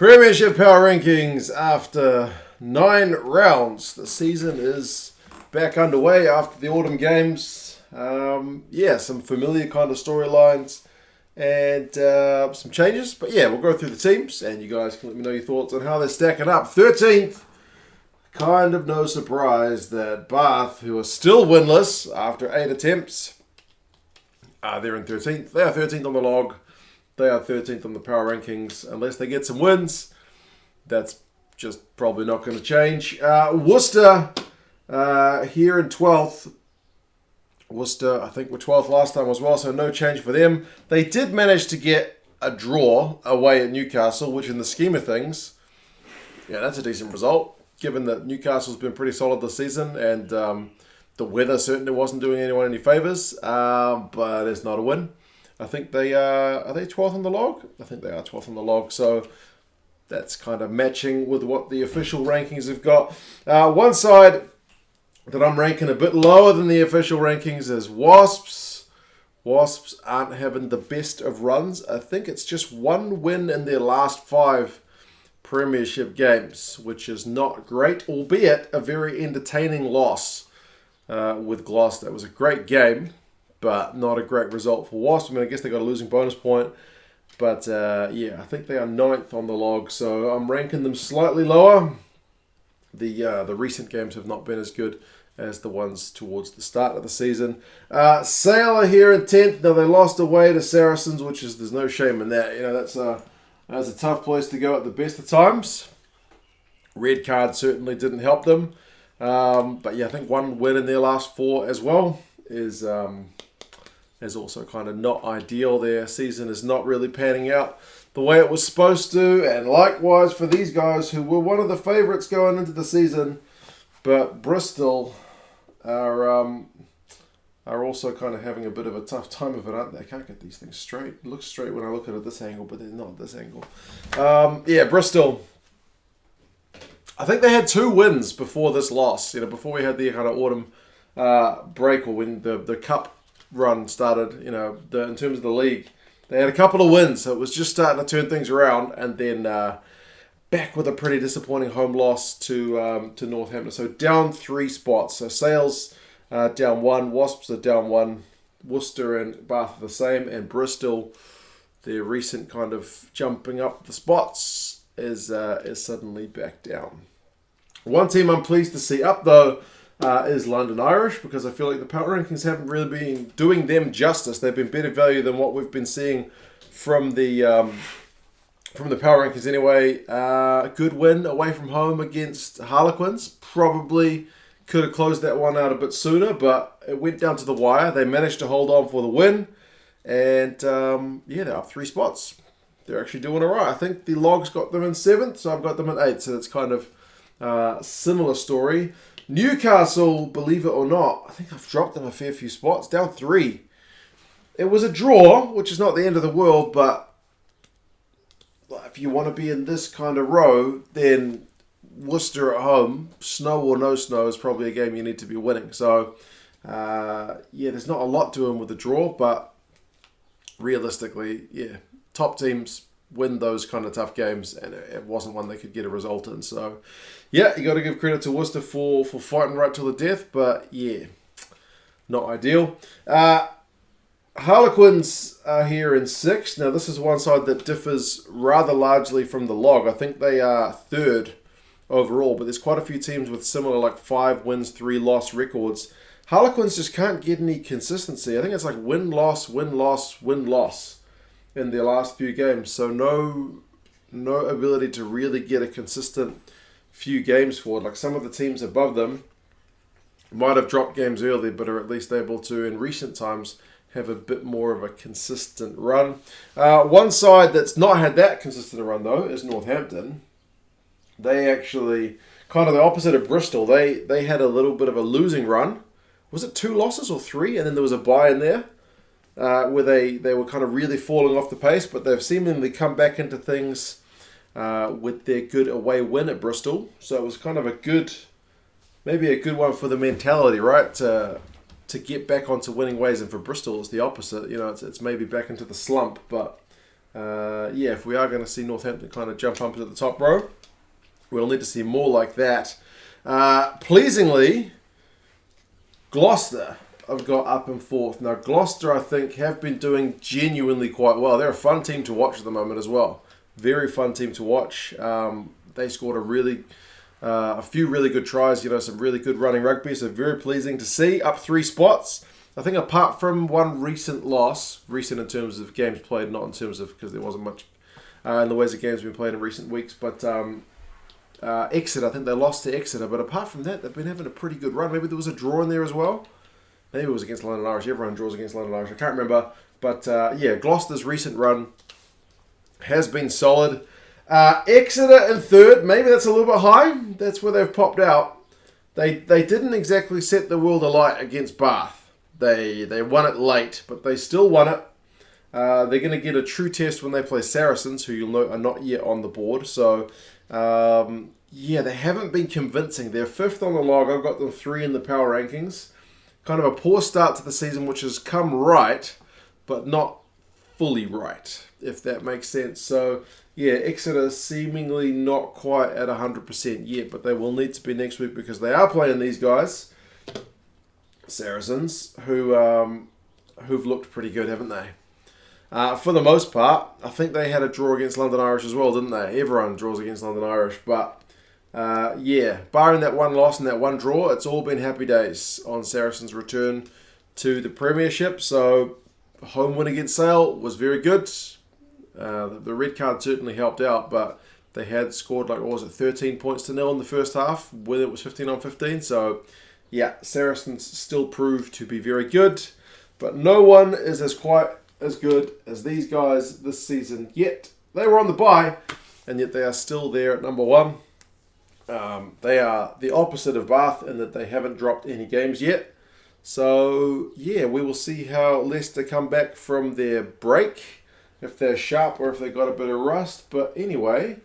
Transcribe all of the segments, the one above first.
Premiership Power Rankings after 9 rounds. The season is back underway after the autumn games. Some familiar kind of storylines and some changes. But yeah, we'll go through the teams and you guys can let me know your thoughts on how they're stacking up. 13th, kind of no surprise that Bath, who are still winless after 8 attempts, they're in 13th. They are 13th on the log. They are 13th on the power rankings. Unless they get some wins, that's just probably not going to change. Worcester here in 12th. Worcester, I think, were 12th last time as well, so no change for them. They did manage to get a draw away at Newcastle, which in the scheme of things, yeah, that's a decent result, given that Newcastle's been pretty solid this season, and the weather certainly wasn't doing anyone any favours, but it's not a win. I think they are they 12th on the log? I think they are 12th on the log, so that's kind of matching with what the official rankings have got. One side that I'm ranking a bit lower than the official rankings is Wasps. Wasps aren't having the best of runs. I think it's just one win in their last 5 Premiership games, which is not great, albeit a very entertaining loss with Gloucester. It was a great game, but not a great result for Wasps. I mean, I guess they got a losing bonus point. But, I think they are 9th on the log, so I'm ranking them slightly lower. The recent games have not been as good as the ones towards the start of the season. Sale are here in 10th. Now, they lost away to Saracens, which is, there's no shame in that. You know, that's a tough place to go at the best of times. Red card certainly didn't help them. But, yeah, I think one win in their last 4 as well is also kind of not ideal. Their season is not really panning out the way it was supposed to, and likewise for these guys who were one of the favourites going into the season, but Bristol are also kind of having a bit of a tough time of it, aren't they? I can't get these things straight. It looks straight when I look at it this angle, but they're not this angle. Bristol, I think they had 2 wins before this loss, before we had the kind of autumn break, or when the cup run started, in terms of the league. They had a couple of wins, so it was just starting to turn things around, and then back with a pretty disappointing home loss to Northampton. So down 3 spots. So Sales down 1, Wasps are down 1, Worcester and Bath are the same, and Bristol, their recent kind of jumping up the spots, is suddenly back down. One team I'm pleased to see up, though, is London Irish, because I feel like the power rankings haven't really been doing them justice. They've been better value than what we've been seeing from the power rankings anyway. A good win away from home against Harlequins. Probably could have closed that one out a bit sooner, but it went down to the wire. They managed to hold on for the win, and they're up 3 spots. They're actually doing all right. I think the log's got them in 7th, so I've got them at 8th, so it's kind of similar story. Newcastle, believe it or not, I think I've dropped them a fair few spots, down 3. It was a draw, which is not the end of the world, but if you want to be in this kind of row, then Worcester at home, snow or no snow, is probably a game you need to be winning. So, there's not a lot to them with the draw, but realistically, top teams win those kind of tough games, and it wasn't one they could get a result in. So, you got to give credit to Worcester for fighting right till the death, but not ideal. Harlequins are here in 6th. Now, this is one side that differs rather largely from the log. I think they are 3rd overall, but there's quite a few teams with similar 5 wins, 3 loss records. Harlequins just can't get any consistency. I think it's win, loss, win, loss, win, loss in their last few games. So no ability to really get a consistent few games forward. Some of the teams above them might have dropped games early, but are at least able to, in recent times, have a bit more of a consistent run. One side that's not had that consistent a run, though, is Northampton. They actually, kind of the opposite of Bristol, they had a little bit of a losing run. Was it 2 losses or 3? And then there was a bye in there where they were kind of really falling off the pace, but they've seemingly come back into things with their good away win at Bristol. So it was kind of maybe a good one for the mentality, right? To get back onto winning ways, and for Bristol it's the opposite. It's maybe back into the slump, but yeah, if we are going to see Northampton kind of jump up into the top row, we'll need to see more like that. Pleasingly, Gloucester have got up and fourth. Now, Gloucester, I think, have been doing genuinely quite well. They're a fun team to watch at the moment as well. Very fun team to watch. They scored a few really good tries, some really good running rugby, so very pleasing to see. Up 3 spots. I think apart from one recent loss, recent in terms of games played, not in terms of, because there wasn't much in the ways of games been played in recent weeks, but Exeter, I think they lost to Exeter, but apart from that, they've been having a pretty good run. Maybe there was a draw in there as well. Maybe it was against London Irish. Everyone draws against London Irish. I can't remember. But yeah, Gloucester's recent run has been solid. Exeter in third. Maybe that's a little bit high. That's where they've popped out. They didn't exactly set the world alight against Bath. They won it late, but they still won it. They're going to get a true test when they play Saracens, who you'll note are not yet on the board. So, yeah, they haven't been convincing. They're 5th on the log. I've got them 3 in the power rankings. Kind of a poor start to the season, which has come right, but not fully right, if that makes sense. So, yeah, Exeter seemingly not quite at 100% yet, but they will need to be next week because they are playing these guys, Saracens, who've looked pretty good, haven't they? For the most part, I think they had a draw against London Irish as well, didn't they? Everyone draws against London Irish, but yeah, barring that one loss and that one draw, it's all been happy days on Saracens' return to the Premiership. So, home win against Sale was very good. The red card certainly helped out, but they had scored 13 points to nil in the first half, when it was 15-15. So, yeah, Saracens still proved to be very good, but no one is quite as good as these guys this season yet. They were on the bye, and yet they are still there at number 1. They are the opposite of Bath in that they haven't dropped any games yet. So, yeah, we will see how Leicester come back from their break, if they're sharp or if they've got a bit of rust. But anyway,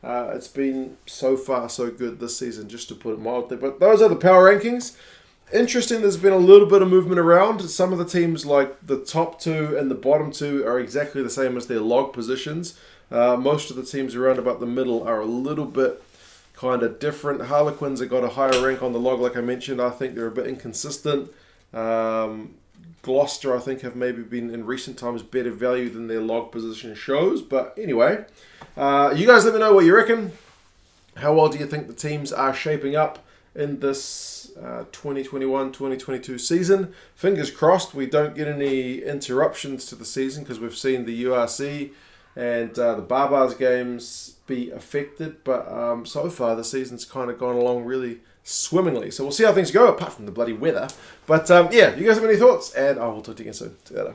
it's been so far so good this season, just to put it mildly. But those are the power rankings. Interesting, there's been a little bit of movement around. Some of the teams, like the top 2 and the bottom 2, are exactly the same as their log positions. Most of the teams around about the middle are a little bit kind of different. Harlequins have got a higher rank on the log, like I mentioned. I think they're a bit inconsistent. Gloucester, I think, have maybe been in recent times better value than their log position shows. But anyway, you guys let me know what you reckon. How well do you think the teams are shaping up in this 2021-2022 season? Fingers crossed we don't get any interruptions to the season, because we've seen the URC and the Barbars games be affected, but so far the season's kind of gone along really swimmingly. So we'll see how things go, apart from the bloody weather. But yeah, you guys have any thoughts? And I will talk to you again soon. See you later.